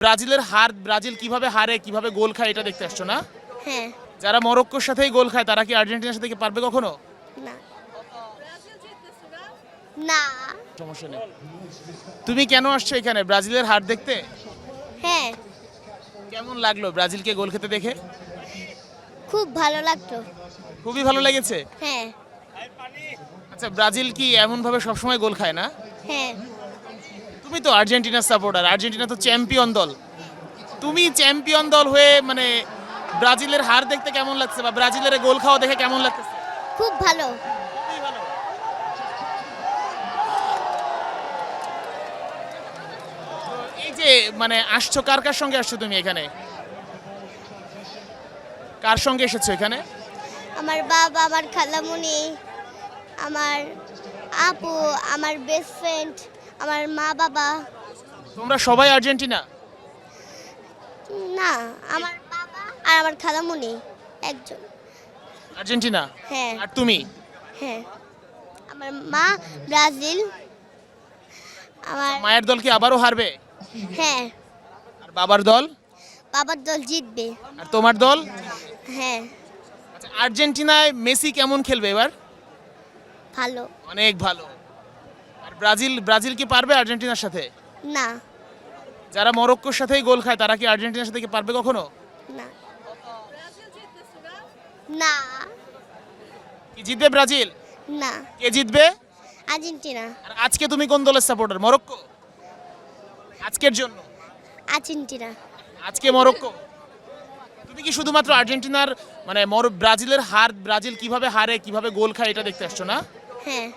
ব্রাজিলের হার, ব্রাজিল কিভাবে হারে, কিভাবে গোল খায় এটা দেখতে আসছো না? হ্যাঁ। যারা মরক্কোর সাথেই গোল খায় তারা কি আর্জেন্টিনার সাথে কি পারবে কখনো? না। না। সমস্যা নেই। তুমি কেন আসছো এখানে, ব্রাজিলের হার দেখতে? হ্যাঁ, কেমন লাগলো ব্রাজিলকে গোল খেতে দেখে? খুব ভালো লাগতো। খুবই ভালো লেগেছে। হ্যাঁ। আচ্ছা, ব্রাজিল কি এমন ভাবে সবসময় গোল খায় না? হ্যাঁ। তুমি তো আর্জেন্টিনার সাপোর্টার, আর্জেন্টিনা তো চ্যাম্পিয়ন দল। তুমি চ্যাম্পিয়ন দল হয়ে মানে ব্রাজিলের হার দেখতে কেমন লাগছে, বা ব্রাজিলের গোল খাওয়া দেখে কেমন লাগতেছে? খুব ভালো। খুবই ভালো। তো এই যে মানে আসছো, কার কার সঙ্গে আসছো তুমি এখানে? কার সঙ্গে এসেছো এখানে? আমার বাবা, আমার খালামুনি, আমার আপু, আমার বেস্ট ফ্রেন্ড, আমার মা বাবা। তোমরা সবাই আর্জেন্টিনা? না, আমার বাবা আর আমার খালামুনি একজন। আর্জেন্টিনা? হ্যাঁ। আর তুমি? হ্যাঁ। আমার মা ব্রাজিল। আমার মায়ের দল কি আবারও হারবে? হ্যাঁ, আর বাবার দল? বাবার দল জিতবে। আর তোমার দল? হ্যাঁ, আচ্ছা, আর্জেন্টিনায় মেসি কেমন খেলবে এবার? ভালো। অনেক ভালো। আর ব্রাজিল, ব্রাজিল কি পারবে আর্জেন্টিনার সাথে? না। যারা মরক্কোর সাথেই গোল খায় তারা কি আর্জেন্টিনার সাথে কি পারবে কখনো? না। না। কি জিতবে ব্রাজিল? না। কে জিতবে? আর্জেন্টিনা। আর আজকে তুমি কোন দলের সাপোর্টার? মরক্কো? আজকের জন্য? আর্জেন্টিনা। আজকে মরক্কো? তুমি কি শুধুমাত্র আর্জেন্টিনার মানে ব্রাজিলের হার, ব্রাজিল কিভাবে হারে, কিভাবে গোল খায় এটা দেখতে আসছো না? হ্যাঁ।